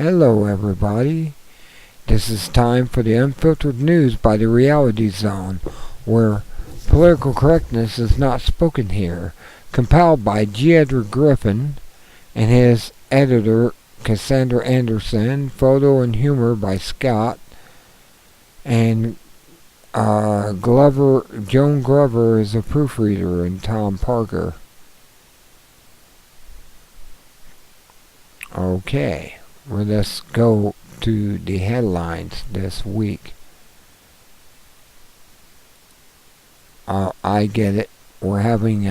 Hello everybody, this is time for the Unfiltered News by the Reality Zone, where political correctness is not spoken here. Compiled by G. Edward Griffin and his editor Cassandra Anderson, photo and humor by Scott, and Joan Glover is a proofreader, and Tom Parker. Okay. Well, let's go to the headlines this week. I get it. We're having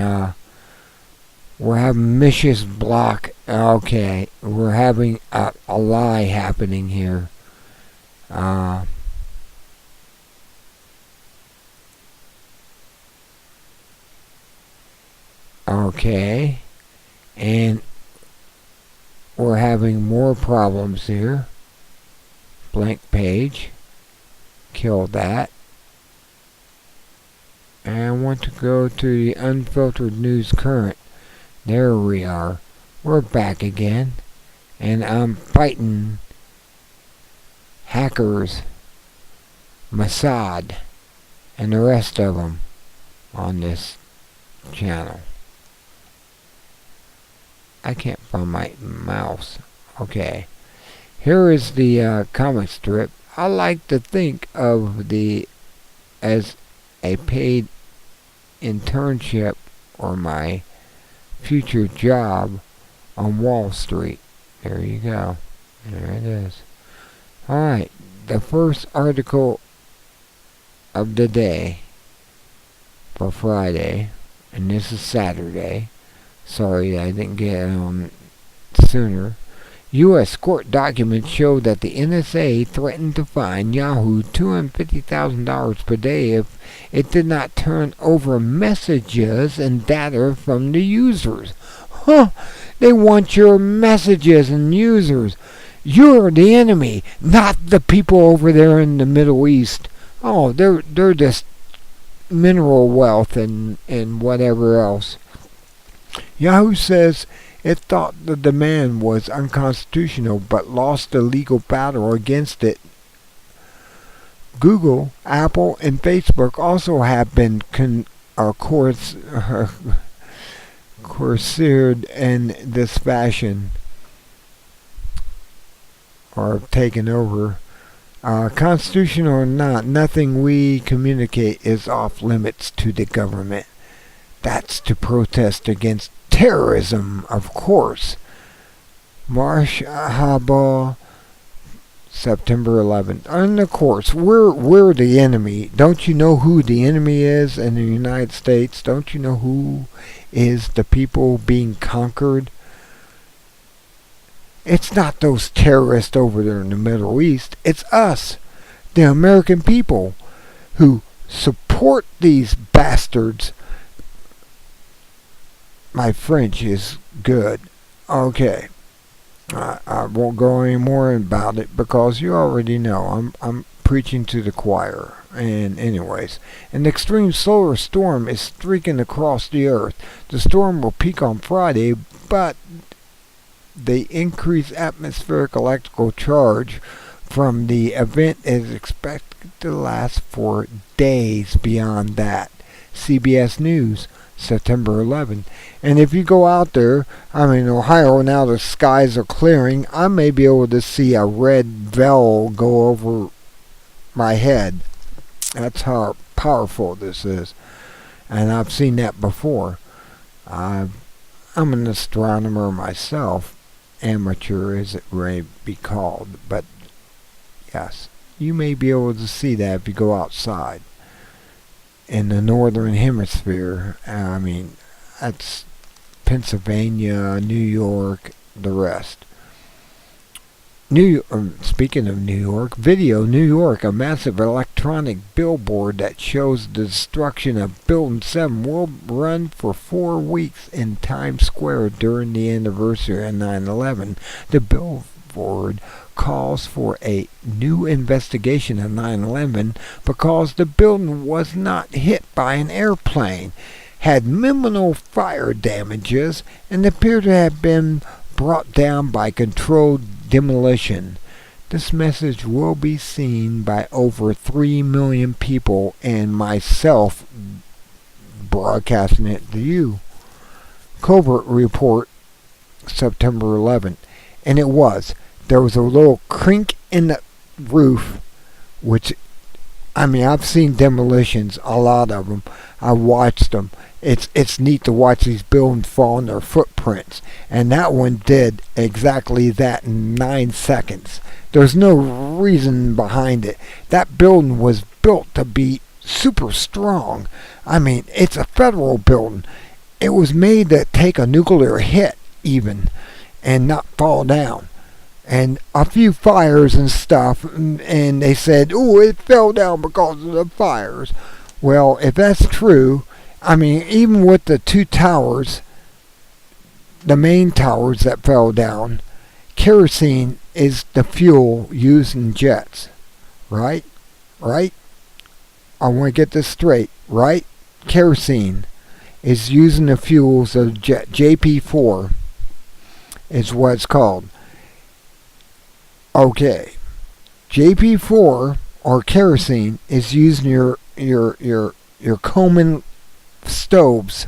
Mish's block. Okay, we're having a lie happening here. Okay, and we're having more problems here. Blank page. Kill that. And I want to go to the Unfiltered News Current. There we are. We're back again. And I'm fighting hackers, Mossad, and the rest of them on this channel. I can't find my mouse. Okay. Here is the comic strip. I like to think of as a paid internship or my future job on Wall Street. There you go. There it is. Alright. The first article of the day for Friday, and this is Saturday. Sorry I didn't get it on sooner. U.S. court documents show that the NSA threatened to fine Yahoo $250,000 per day if it did not turn over messages and data from the users. They want your messages and users. You're the enemy, not the people over there in the Middle East. Oh, they're just mineral wealth and whatever else. Yahoo says it thought the demand was unconstitutional but lost the legal battle against it. Google, Apple, and Facebook also have been coerced in this fashion, or taken over. Constitutional or not, nothing we communicate is off limits to the government. That's to protest against terrorism, of course. Marshaba, September 11th. And of course, we're the enemy. Don't you know who the enemy is in the United States? Don't you know who is the people being conquered? It's not those terrorists over there in the Middle East. It's us, the American people, who support these bastards. My French is good. Okay. I won't go any more about it because you already know I'm preaching to the choir. And anyways, an extreme solar storm is streaking across the earth. The storm will peak on Friday, but the increased atmospheric electrical charge from the event is expected to last for days beyond that. CBS News, September 11th. And if you go out there, I'm in Ohio now, the skies are clearing. I may be able to see a red veil go over my head. That's how powerful this is. And I've seen that before. I'm an astronomer myself. Amateur as it may be called. But yes, you may be able to see that if you go outside. In the northern hemisphere, that's Pennsylvania, New York, the rest. Speaking of New York, Video New York, a massive electronic billboard that shows the destruction of Building 7 will run for 4 weeks in Times Square during the anniversary of 9/11. The billboard calls for a new investigation of 9/11 because the building was not hit by an airplane, had minimal fire damages, and appeared to have been brought down by controlled demolition. This message will be seen by over 3 million people and myself broadcasting it to you. Covert report, September 11th. And it was. There was a little crink in the roof, which, I've seen demolitions, a lot of them. I watched them. It's neat to watch these buildings fall in their footprints. And that one did exactly that in 9 seconds. There's no reason behind it. That building was built to be super strong. It's a federal building. It was made to take a nuclear hit even and not fall down. And a few fires and stuff, and they said, oh, it fell down because of the fires. Well, if that's true, even with the two towers, the main towers that fell down, kerosene is the fuel used in jets. Right? Right? I want to get this straight. Right? Kerosene is using the fuels of jet. JP4 is what it's called. Okay. JP4 or kerosene is using your Coleman stoves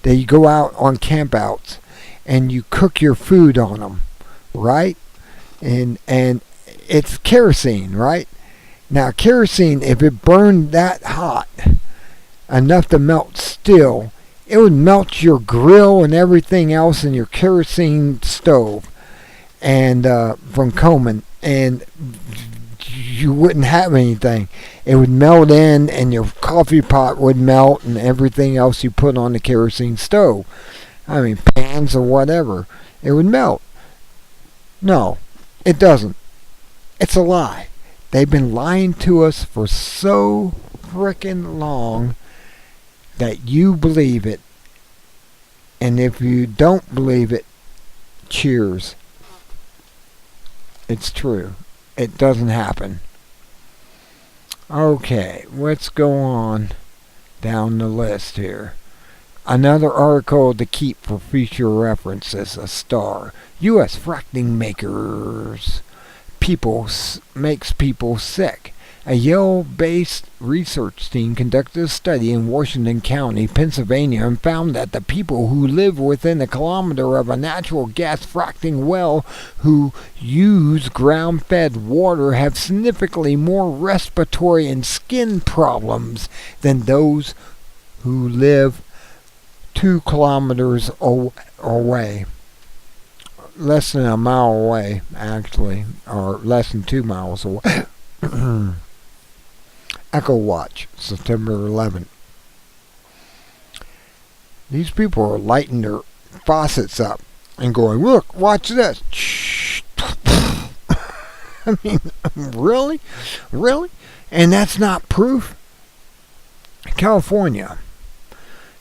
that you go out on campouts and you cook your food on them, right? And it's kerosene, right? Now kerosene, if it burned that hot enough to melt steel, it would melt your grill and everything else in your kerosene stove and from Coleman, and you wouldn't have anything. It would melt in, and your coffee pot would melt, and everything else you put on the kerosene stove. Pans or whatever. It would melt. No, it doesn't. It's a lie. They've been lying to us for so frickin' long that you believe it. And if you don't believe it, cheers. It's true. It doesn't happen. Okay, let's go on down the list here. Another article to keep for future reference is a star. U.S. fracking makes people sick. A Yale-based research team conducted a study in Washington County, Pennsylvania, and found that the people who live within a kilometer of a natural gas fracking well who use ground-fed water have significantly more respiratory and skin problems than those who live 2 kilometers away. Less than a mile away, actually, or less than 2 miles away. Echo Watch, September 11th. These people are lighting their faucets up and going, look, watch this. Really? Really? And that's not proof? California.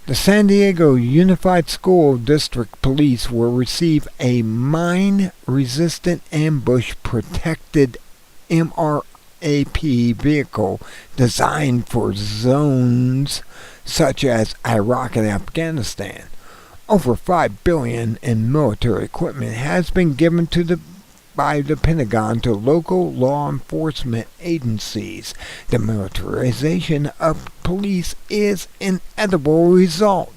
The San Diego Unified School District Police will receive a mine-resistant ambush-protected MRAP vehicle designed for zones such as Iraq and Afghanistan. Over $5 billion in military equipment has been given by the Pentagon to local law enforcement agencies. The militarization of police is an inevitable result.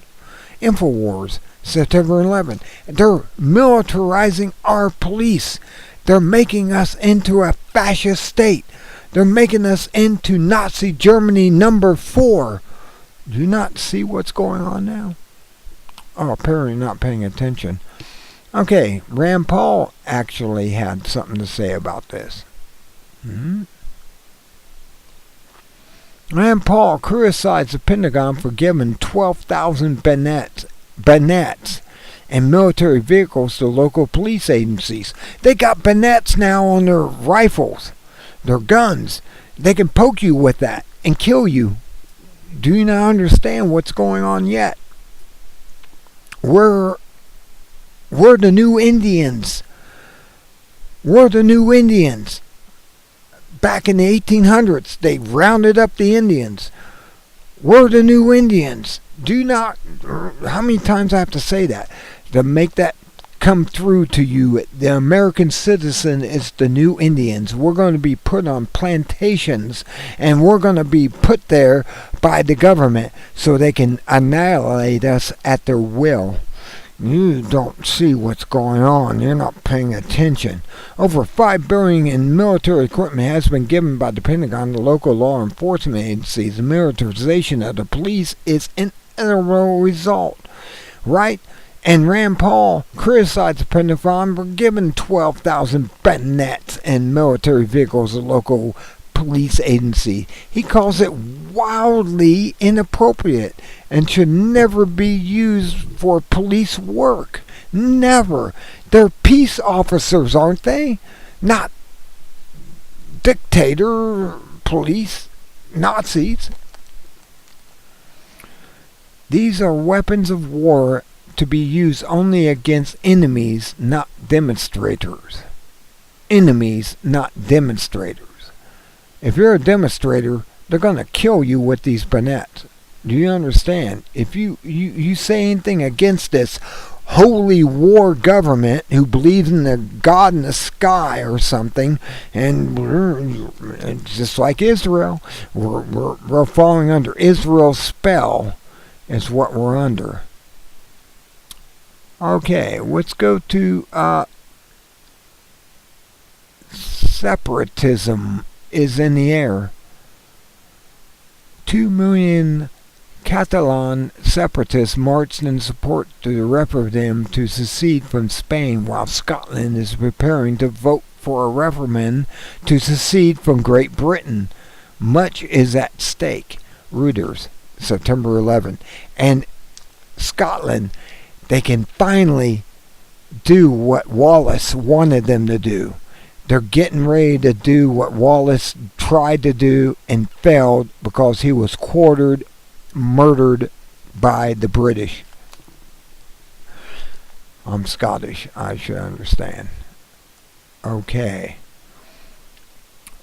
InfoWars, September 11th. They're militarizing our police. They're making us into a fascist state. They're making us into Nazi Germany #4. Do you not see what's going on now? Oh, apparently not paying attention. Okay, Rand Paul actually had something to say about this. Rand Paul criticized the Pentagon for giving 12,000 bayonets and military vehicles to local police agencies. They got bayonets now on their rifles, their guns. They can poke you with that and kill you. Do you not understand what's going on yet? We're the new Indians. We're the new Indians. Back in the 1800s, they rounded up the Indians. We're the new Indians. Do not... How many times I have to say that to make that come through to you. The American citizen is the new Indians. We're going to be put on plantations, and we're going to be put there by the government so they can annihilate us at their will. You don't see what's going on. You're not paying attention. Over $5 billion in military equipment has been given by the Pentagon to local law enforcement agencies. The militarization of the police is an inevitable result, right? And Rand Paul criticized the Pentagon for giving 12,000 bayonets and military vehicles to local police agency. He calls it wildly inappropriate and should never be used for police work. Never. They're peace officers, aren't they? Not dictator police Nazis. These are weapons of war to be used only against enemies, not demonstrators. Enemies, not demonstrators. If you're a demonstrator, they're going to kill you with these bayonets. Do you understand? If you say anything against this holy war government who believes in the God in the sky or something, and just like Israel, we're falling under Israel's spell is what we're under. Okay, let's go to separatism is in the air. 2 million Catalan separatists marched in support to the referendum to secede from Spain, while Scotland is preparing to vote for a referendum to secede from Great Britain. Much is at stake. Reuters, September 11. And Scotland, they can finally do what Wallace wanted them to do. They're getting ready to do what Wallace tried to do and failed because he was quartered, murdered by the British. I'm Scottish, I should understand. Okay.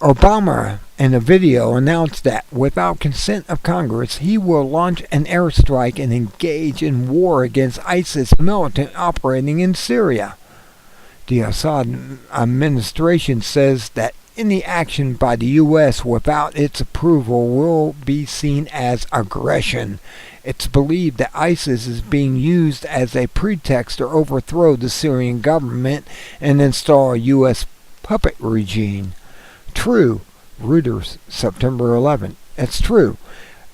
Obama, in a video, announced that without consent of Congress, he will launch an airstrike and engage in war against ISIS militant operating in Syria. The Assad administration says that any action by the U.S. without its approval will be seen as aggression. It's believed that ISIS is being used as a pretext to overthrow the Syrian government and install a U.S. puppet regime. True. Reuters, September 11. It's true.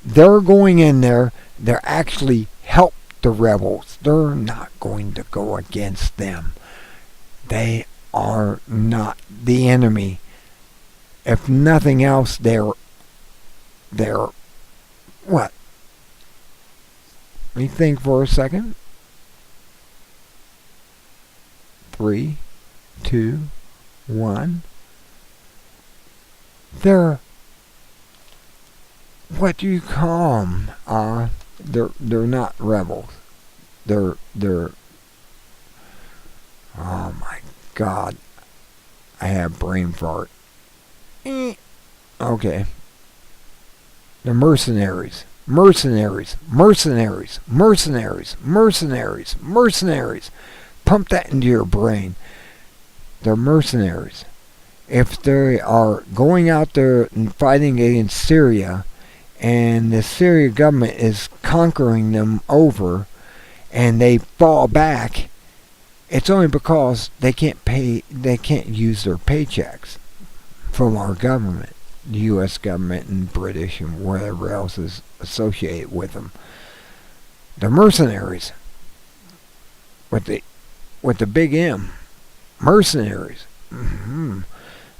They're going in there. They're actually help the rebels. They're not going to go against them. They are not the enemy. If nothing else, they're what? Let me think for a second. 3, 2, 1. They're, what do you call them? They're not rebels. They're oh my God, I have brain fart. Okay. They're mercenaries. Mercenaries. Mercenaries. Mercenaries. Mercenaries. Mercenaries. Pump that into your brain. They're mercenaries. If they are going out there and fighting against Syria, and the Syrian government is conquering them over, and they fall back, it's only because they can't use their paychecks from our government, the U.S. government and British and whatever else is associated with them. They're mercenaries with the big M. Mercenaries.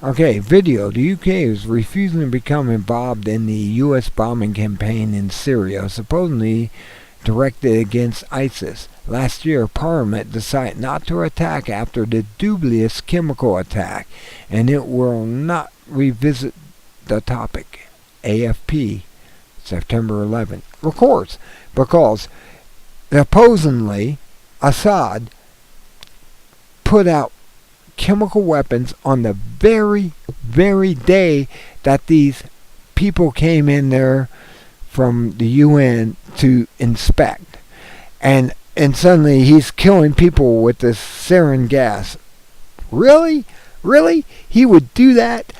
Okay, video. The UK is refusing to become involved in the U.S. bombing campaign in Syria, supposedly directed against ISIS. Last year, Parliament decided not to attack after the dubious chemical attack, and it will not revisit the topic. AFP, September 11. Of course, because supposedly Assad put out chemical weapons on the very, very day that these people came in there from the UN to inspect. And and suddenly he's killing people with this sarin gas. Really? Really? He would do that?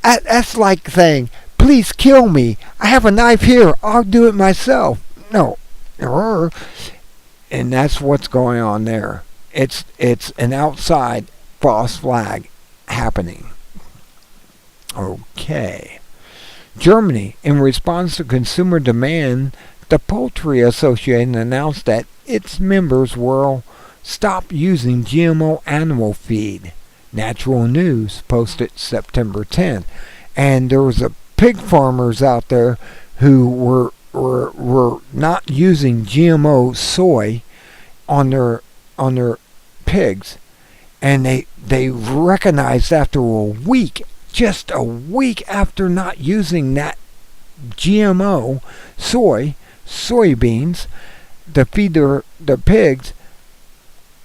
That's like saying, please kill me. I have a knife here. I'll do it myself. No. And that's what's going on there. It's an outside false flag happening. Okay. Germany, in response to consumer demand, the Poultry Association announced that its members will stop using GMO animal feed. Natural News posted September 10th. And there was a pig farmers out there who were not using GMO soy on their pigs, and they recognized after a week, just a week after not using that GMO soybeans to feed their pigs,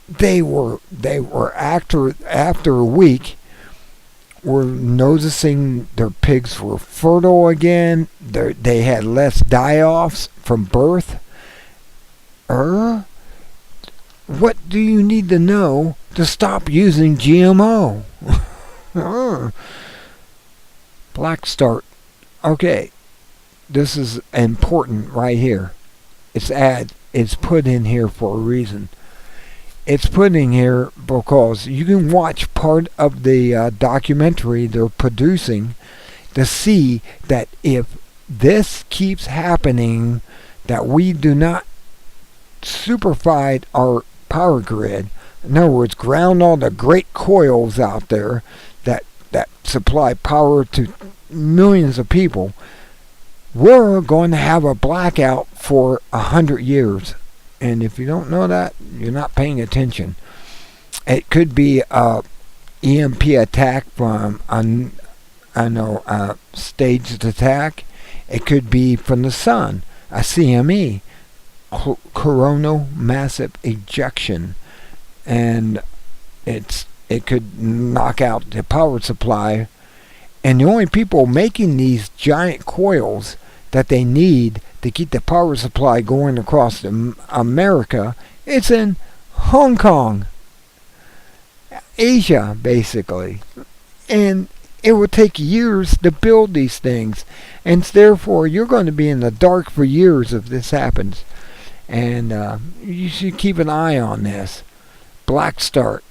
they were after a week were noticing their pigs were fertile again. They had less die-offs from birth. What do you need to know to stop using GMO? Black start. Okay, this is important right here. It's put in here for a reason. It's put in here because you can watch part of the documentary they're producing to see that if this keeps happening, that we do not superfide our power grid, in other words, ground all the great coils out there that supply power to millions of people, we're going to have a blackout for 100 years. And if you don't know that, you're not paying attention. It could be a EMP attack from a staged attack. It could be from the sun, a CME, coronal massive ejection, and it could knock out the power supply. And the only people making these giant coils that they need to keep the power supply going across America, it's in Hong Kong, Asia, basically. And it will take years to build these things, and therefore you're going to be in the dark for years if this happens. And you should keep an eye on this. Black start.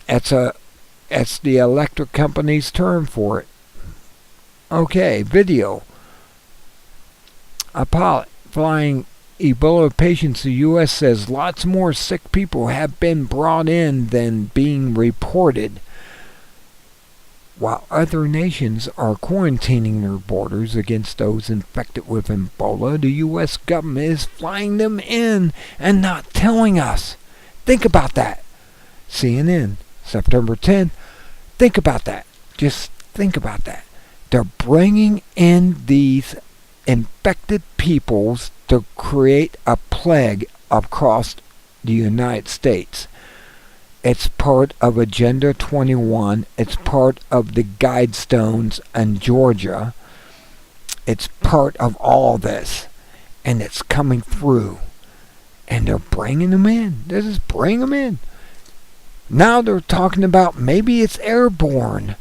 That's the electric company's term for it. Okay, video. A pilot flying Ebola patients to the U.S. says lots more sick people have been brought in than being reported. While other nations are quarantining their borders against those infected with Ebola, the U.S. government is flying them in and not telling us. Think about that. CNN, September 10th. Think about that. Just think about that. They're bringing in these infected peoples to create a plague across the United States. It's part of Agenda 21. It's part of the Guidestones in Georgia. It's part of all this. And it's coming through. And they're bringing them in. They just bring them in. Now they're talking about maybe it's airborne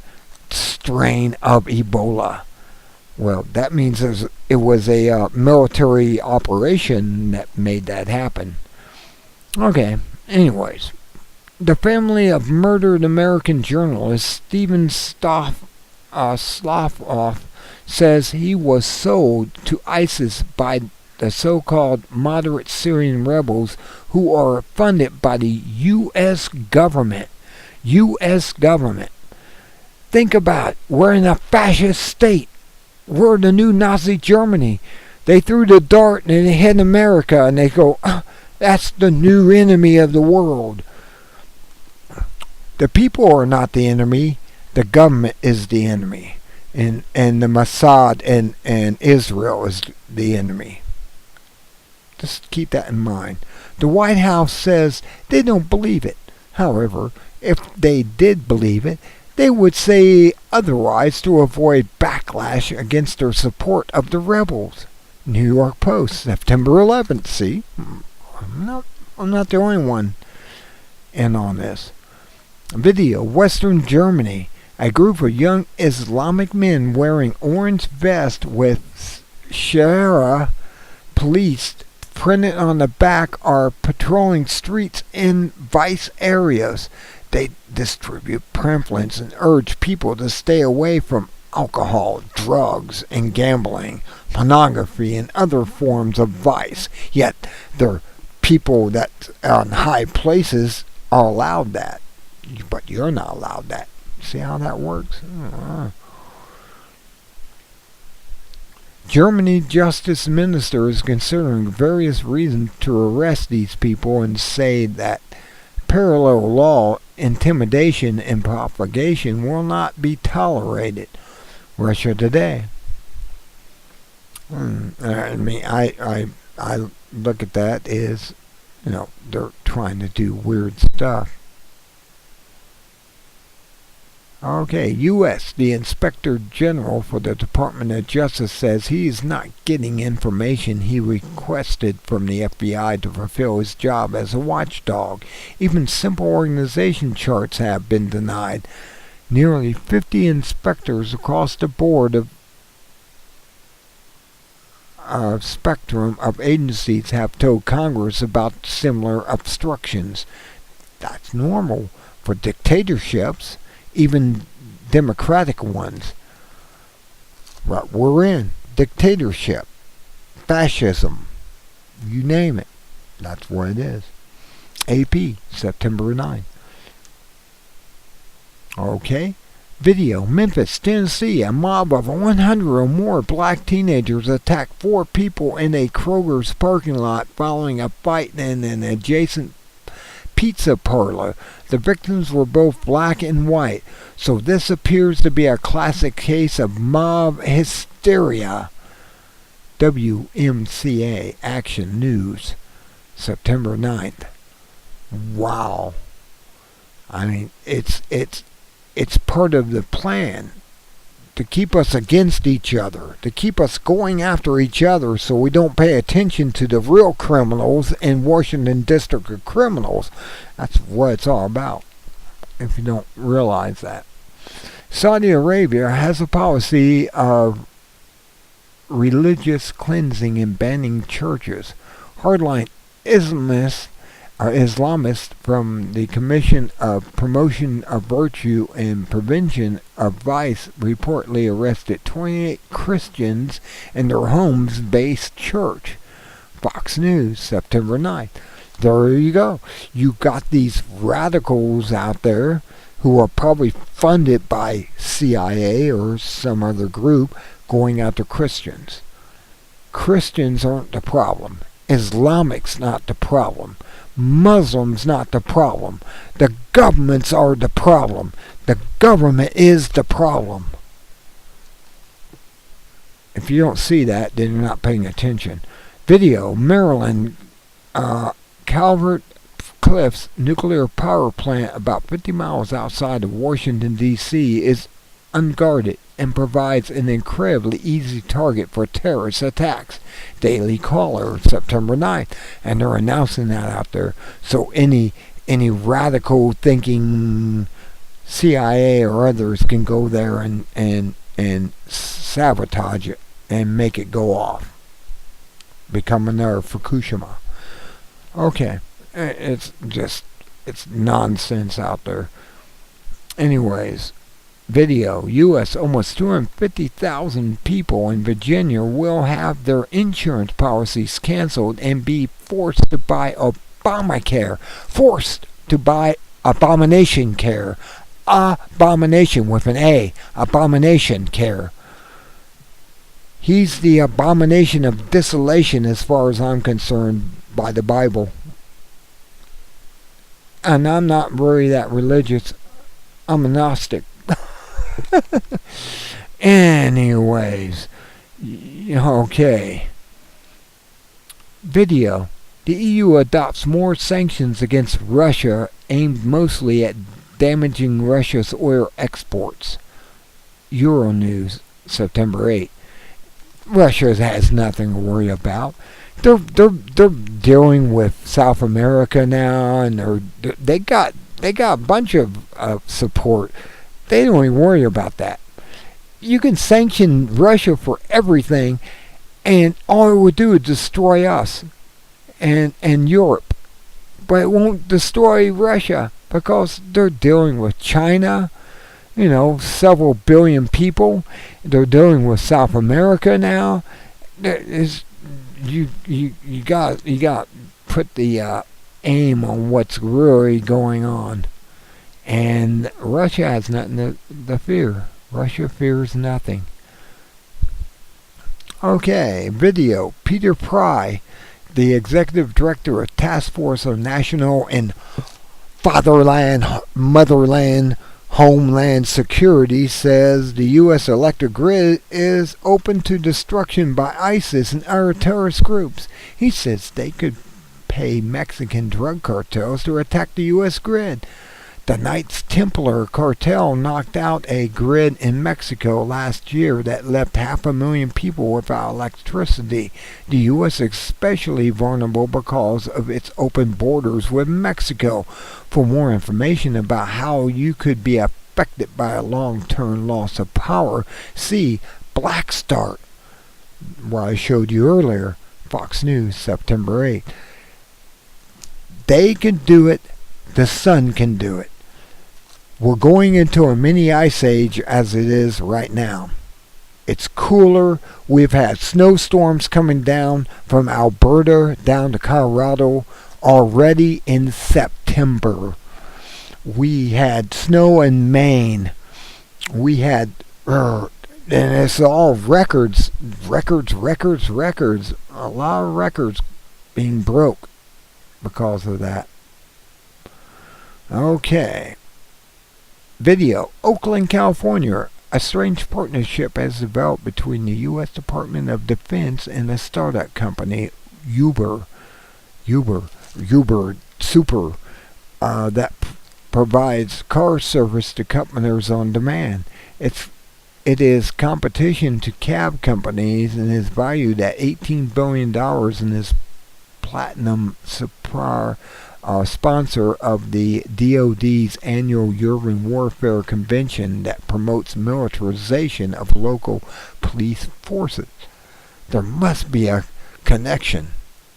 strain of Ebola. Well, that means it was a military operation that made that happen. Okay, anyways. The family of murdered American journalist Stephen Sloff says he was sold to ISIS by the so-called moderate Syrian rebels who are funded by the U.S. government. U.S. government. Think about it. We're in a fascist state. We're the new Nazi Germany. They threw the dart and they hit America and they go, that's the new enemy of the world. The people are not the enemy. The government is the enemy. And the Mossad and Israel is the enemy. Just keep that in mind. The White House says they don't believe it. However, if they did believe it, they would say otherwise to avoid backlash against their support of the rebels. New York Post, September 11th. See? I'm not the only one in on this. Video, Western Germany. A group of young Islamic men wearing orange vests with Sharia police printed on the back are patrolling streets in vice areas. They distribute pamphlets and urge people to stay away from alcohol, drugs, and gambling, pornography, and other forms of vice. Yet, their people that are in high places are allowed that. But you're not allowed that. See how that works? Germany Justice Minister is considering various reasons to arrest these people and say that parallel law, intimidation, and propagation will not be tolerated. Russia Today. I mean, I look at that as, they're trying to do weird stuff. Okay, U.S. The Inspector General for the Department of Justice says he is not getting information he requested from the FBI to fulfill his job as a watchdog. Even simple organization charts have been denied. Nearly 50 inspectors across the board of spectrum of agencies have told Congress about similar obstructions. That's normal for dictatorships, even democratic ones. What we're in, dictatorship, fascism, you name it. That's what it is. AP, September 9. Okay. Video, Memphis, Tennessee. A mob of 100 or more black teenagers attacked 4 people in a Kroger's parking lot following a fight in an adjacent pizza parlor. The victims were both black and white, so this appears to be a classic case of mob hysteria. WMCA Action News, September 9th. Wow. I mean, it's part of the plan to keep us against each other, to keep us going after each other so we don't pay attention to the real criminals in Washington District of Criminals. That's what it's all about, if you don't realize that. Saudi Arabia has a policy of religious cleansing and banning churches. Hardline Islamists from the Commission of Promotion of Virtue and Prevention of Vice reportedly arrested 28 Christians in their homes-based church. Fox News, September 9th. There you go. You've got these radicals out there who are probably funded by CIA or some other group going after Christians. Christians aren't the problem. Islamics not the problem. Muslims not the problem. The governments are the problem. The government is the problem. If you don't see that, then you're not paying attention. Video, Maryland, Calvert Cliffs nuclear power plant about 50 miles outside of Washington, D.C. is unguarded and provides an incredibly easy target for terrorist attacks. Daily Caller, September 9th. And they're announcing that out there. So any radical thinking CIA or others can go there and sabotage it and make it go off. Become another Fukushima. Okay. It's nonsense out there. Anyways, video, U.S. almost 250,000 people in Virginia will have their insurance policies canceled and be forced to buy Obamacare. Forced to buy abomination care. Abomination with an A. Abomination care. He's the abomination of desolation as far as I'm concerned by the Bible. And I'm not really that religious. I'm a Gnostic. Anyways, okay. Video. The EU adopts more sanctions against Russia aimed mostly at damaging Russia's oil exports. Euronews, September 8. Russia has nothing to worry about. They're dealing with South America now, and they got a bunch of support. They don't even worry about that. You can sanction Russia for everything, and all it would do is destroy us and Europe. But it won't destroy Russia because they're dealing with China, several billion people. They're dealing with South America now. You got put the aim on what's really going on, and Russia has nothing to fear. Russia fears nothing. Okay, video. Peter Pry, the executive director of Task Force on National and Motherland, Homeland Security, says the U.S. electric grid is open to destruction by ISIS and other terrorist groups. He says they could pay Mexican drug cartels to attack the U.S. grid. The Knights Templar cartel knocked out a grid in Mexico last year that left 500,000 people without electricity. The U.S. is especially vulnerable because of its open borders with Mexico. For more information about how you could be affected by a long-term loss of power, see Black Start, what I showed you earlier, Fox News, September 8th. They can do it. The sun can do it. We're going into a mini ice age as it is right now. It's cooler. We've had snowstorms coming down from Alberta down to Colorado already in September. We had snow in Maine. We had, and it's all records. A lot of records being broke because of that. Okay. Video. Oakland, California. A strange partnership has developed between the U.S. Department of Defense and a startup company, Uber Super, that provides car service to customers on demand. It is competition to cab companies and is valued at $18 billion and is platinum supplier. Sponsor of the DoD's annual Urban Warfare Convention that promotes militarization of local police forces. There must be a connection,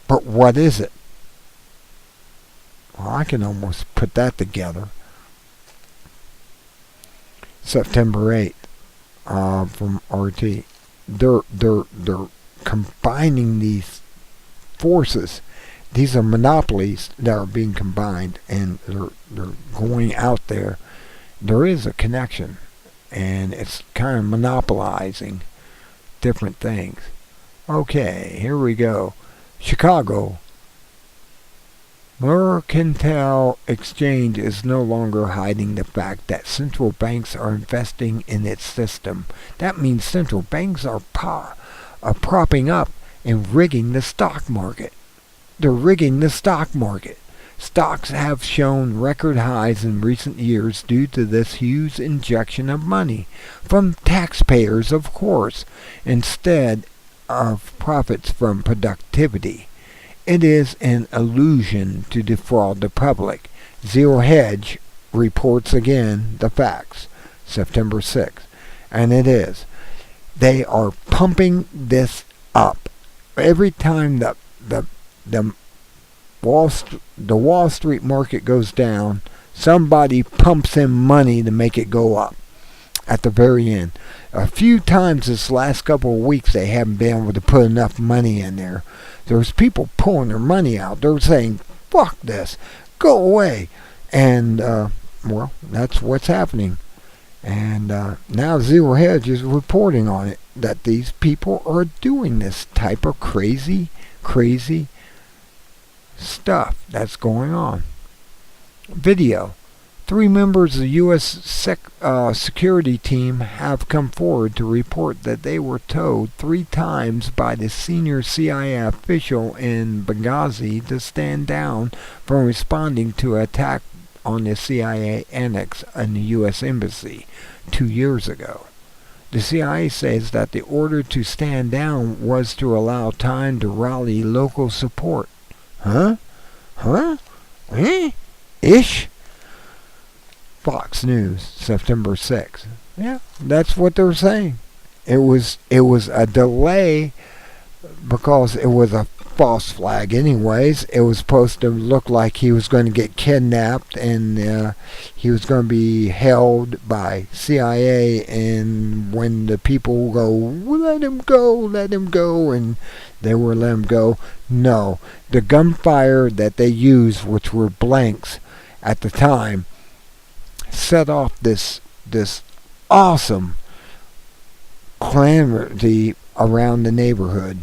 but what is it? Well, I can almost put that together. September 8th from RT. They're combining these forces. These are monopolies that are being combined, and they're going out there. There is a connection, and it's kind of monopolizing different things. Okay, here we go. Chicago. Mercantile Exchange is no longer hiding the fact that central banks are investing in its system. That means central banks are propping up and rigging the stock market. They're rigging the stock market. Stocks have shown record highs in recent years due to this huge injection of money from taxpayers, of course, instead of profits from productivity. It is an illusion to defraud the public. Zero Hedge reports again the facts, September 6th. And it is. They are pumping this up. Every time the Wall Street market goes down, somebody pumps in money to make it go up at the very end. A few times this last couple of weeks they haven't been able to put enough money in there. There's people pulling their money out. They're saying, fuck this, go away. And, well, that's what's happening. And now Zero Hedge is reporting on it, that these people are doing this type of crazy stuff that's going on. Video. 3 members of the U.S. security team have come forward to report that they were told 3 times by the senior CIA official in Benghazi to stand down from responding to an attack on the CIA annex in the U.S. Embassy 2 years ago. The CIA says that the order to stand down was to allow time to rally local support. Huh? Huh? Eh? Ish? Fox News, September 6th. Yeah, that's what they're saying. It was a delay because it was a false flag anyways. It was supposed to look like he was going to get kidnapped and he was going to be held by CIA, and when the people go, let him go, and they were let him go. No, the gunfire that they used, which were blanks at the time, set off this awesome calamity around the neighborhood.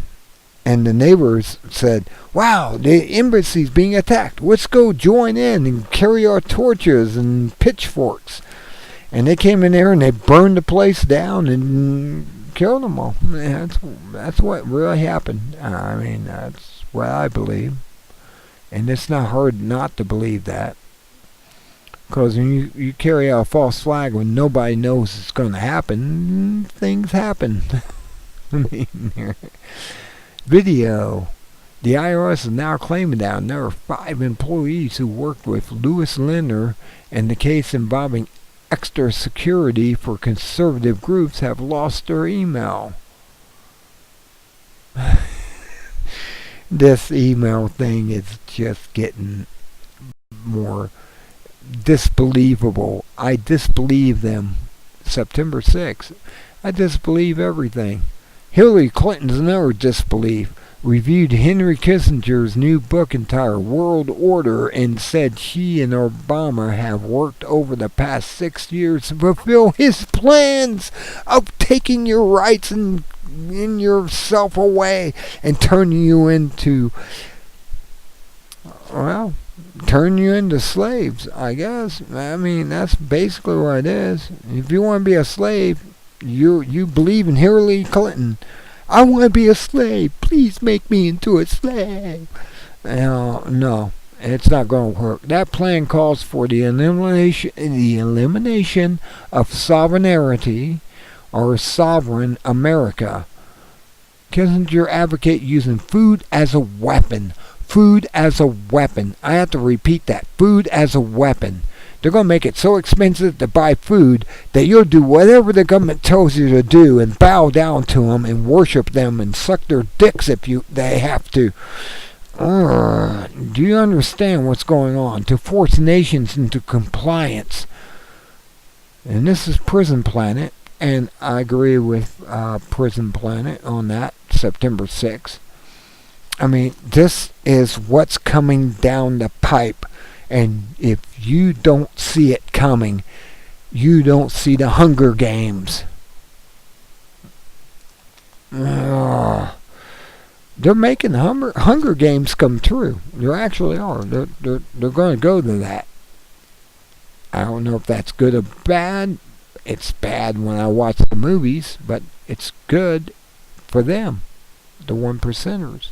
And the neighbors said, wow, the embassy's being attacked. Let's go join in and carry our torches and pitchforks. And they came in there and they burned the place down and killed them all. That's what really happened. I mean, that's what I believe. And it's not hard not to believe that. Because when you carry out a false flag when nobody knows it's going to happen, things happen. I mean, video. The IRS is now claiming that there are 5 employees who worked with Louis Linder in the case involving extra security for conservative groups have lost their email. This email thing is just getting more disbelievable. I disbelieve them. September 6th. I disbelieve everything. Hillary Clinton's another disbelief. Reviewed Henry Kissinger's new book entitled World Order and said she and Obama have worked over the past 6 years to fulfill his plans of taking your rights and yourself away and turning you into, well, turn you into slaves, I guess. I mean, that's basically what it is. If you want to be a slave, you believe in Hillary Clinton. I want to be a slave. Please make me into a slave. No, it's not going to work. That plan calls for the elimination of sovereignty or sovereign America. Kissinger advocate using food as a weapon. Food as a weapon. I have to repeat that. Food as a weapon. They're going to make it so expensive to buy food that you'll do whatever the government tells you to do and bow down to them and worship them and suck their dicks if they have to. Do you understand what's going on? To force nations into compliance. And this is Prison Planet, and I agree with Prison Planet on that, September 6th. I mean, this is what's coming down the pipe. And if you don't see it coming, you don't see the Hunger Games. They're making the Hunger Games come true. They actually are. They're going to go to that. I don't know if that's good or bad. It's bad when I watch the movies, but it's good for them, the 1%ers.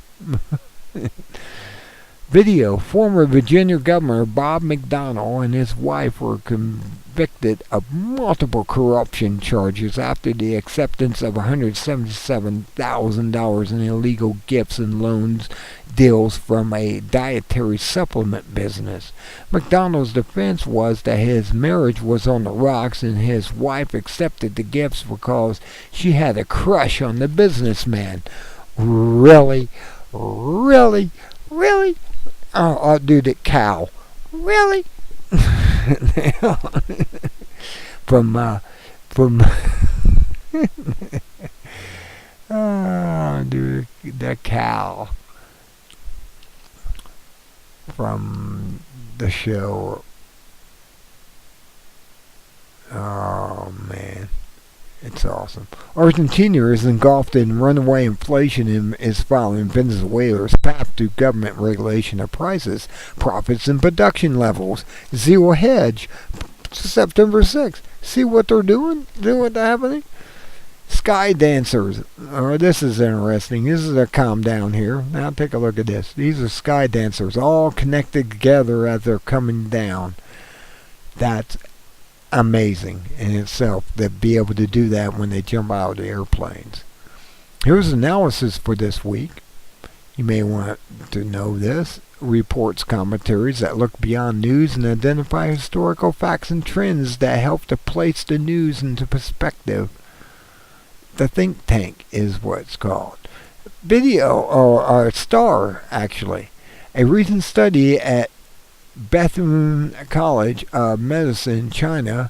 Video. Former Virginia Governor Bob McDonnell and his wife were convicted of multiple corruption charges after the acceptance of $177,000 in illegal gifts and loans deals from a dietary supplement business. McDonnell's defense was that his marriage was on the rocks and his wife accepted the gifts because she had a crush on the businessman. Really? Really? Really? I'll do the cow. Really? from do the cow from the show. Oh man, it's awesome. Argentina is engulfed in runaway inflation and is following Venezuela's path to government regulation of prices, profits, and production levels. Zero hedge. September 6th. See what they're doing? See what's happening? Sky dancers. Oh, this is interesting. This is a calm down here. Now take a look at this. These are sky dancers all connected together as they're coming down. That's amazing in itself to be able to do that when they jump out of the airplanes. Here's analysis for this week. You may want to know this. Reports commentaries that look beyond news and identify historical facts and trends that help to place the news into perspective. The think tank is what it's called. Video, or STAR actually. A recent study at Bethune College of Medicine, China,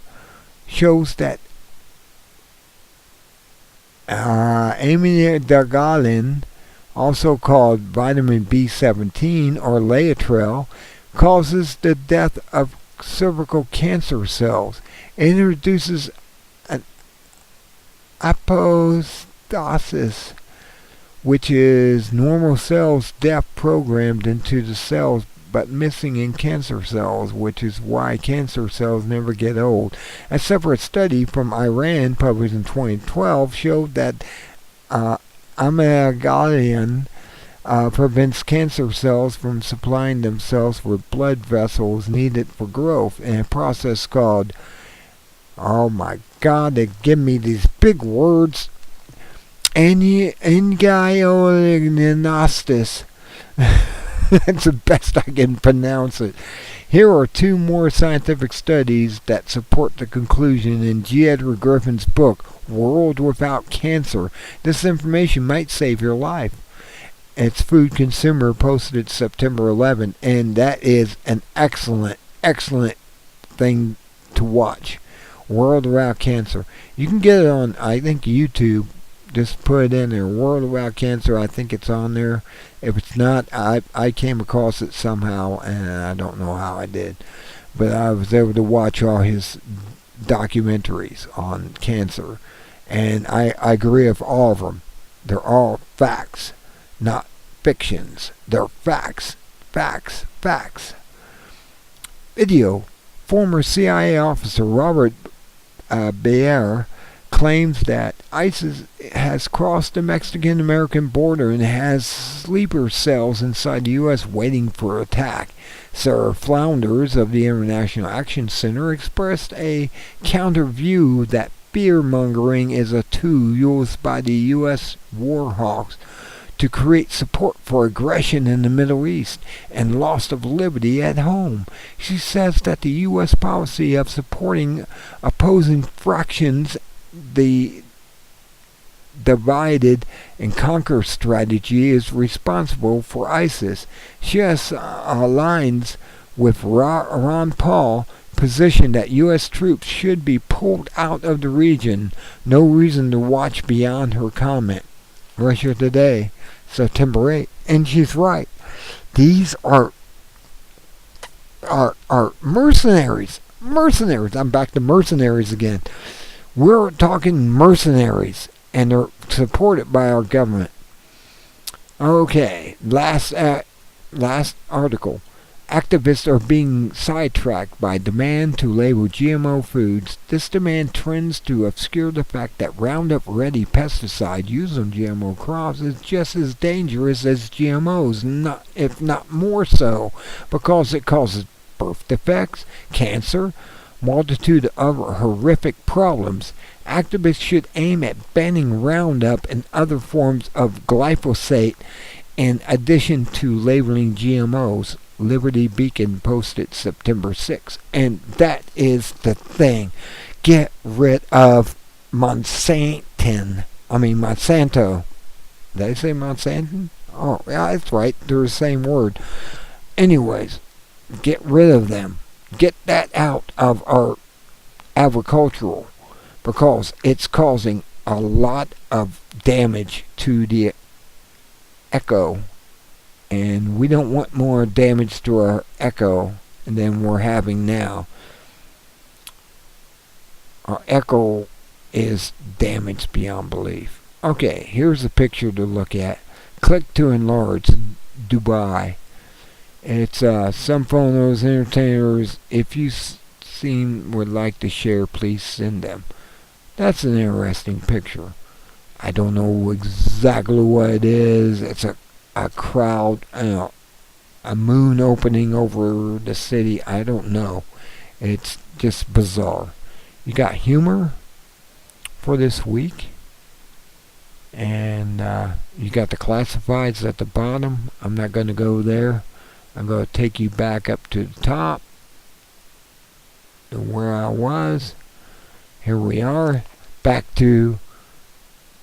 shows that aminodagalin, also called vitamin B17 or Laetrile, causes the death of cervical cancer cells. It introduces an apostasis, which is normal cells' death programmed into the cells but missing in cancer cells, which is why cancer cells never get old. A separate study from Iran published in 2012 showed that aminodagalin prevents cancer cells from supplying themselves with blood vessels needed for growth in a process called, oh my god, they give me these big words, angiogenesis. That's the best I can pronounce it. Here are two more scientific studies that support the conclusion in G. Edward Griffin's book, World Without Cancer. This information might save your life. It's Food Consumer, posted September 11, and that is an excellent thing to watch. World Without Cancer. You can get it on, I think, YouTube. Just put it in there, World Without Cancer. I think it's on there. If it's not, I came across it somehow, and I don't know how I did. But I was able to watch all his documentaries on cancer. And I agree with all of them. They're all facts, not fictions. They're facts. Facts. Facts. Video. Former CIA officer Robert Baer claims that ISIS has crossed the Mexican-American border and has sleeper cells inside the U.S. waiting for attack. Sarah Flounders of the International Action Center expressed a counter view that fear-mongering is a tool used by the U.S. war hawks to create support for aggression in the Middle East and loss of liberty at home. She says that the U.S. policy of supporting opposing fractions, the divided and conquer strategy, is responsible for ISIS. She aligns with Ron Paul's position that U.S. troops should be pulled out of the region. No reason to watch beyond her comment. Russia Today, September 8. And she's right. These are mercenaries. Mercenaries. I'm back to mercenaries again. We're talking mercenaries, and they're supported by our government. Okay, last article. Activists are being sidetracked by demand to label GMO foods. This demand trends to obscure the fact that Roundup Ready pesticide used on GMO crops is just as dangerous as GMOs, if not more so, because it causes birth defects, cancer, multitude of other horrific problems. Activists should aim at banning Roundup and other forms of glyphosate in addition to labeling GMOs. Liberty Beacon posted September 6. And that is the thing. Get rid of Monsanto. Did I say Monsanto? Oh, yeah, that's right. They're the same word. Anyways, get rid of them. Get that out of our agricultural, because it's causing a lot of damage to the echo, and we don't want more damage to our echo than we're having now. Our echo is damaged beyond belief. Okay, here's a picture to look at. Click to enlarge. Dubai. It's some photos, entertainers. If you would like to share, please send them. That's an interesting picture. I don't know exactly what it is. It's a crowd, a moon opening over the city. I don't know. It's just bizarre. You got humor for this week. And you got the classifieds at the bottom. I'm not going to go there. I'm going to take you back up to the top to where I was. Here we are. Back to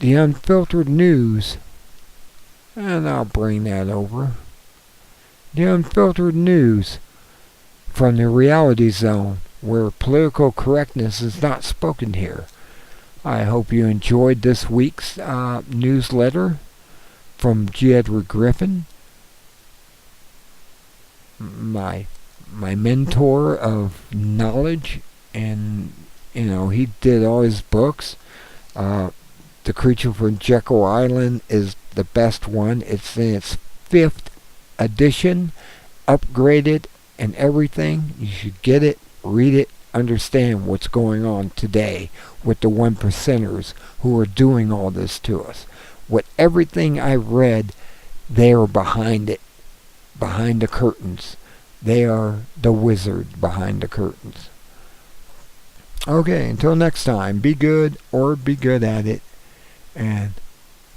the unfiltered news. And I'll bring that over. The unfiltered news from the reality zone, where political correctness is not spoken here. I hope you enjoyed this week's newsletter from G. Edward Griffin, my mentor of knowledge, and he did all his books. The Creature from Jekyll Island is the best one. It's in its 5th edition, upgraded and everything. You should get it, read it, understand what's going on today with the 1%ers who are doing all this to us. With everything I read, they are behind it, behind the curtains. They are the wizard behind the curtains. Okay, until next time, be good or be good at it. And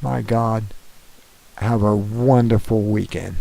my God, have a wonderful weekend.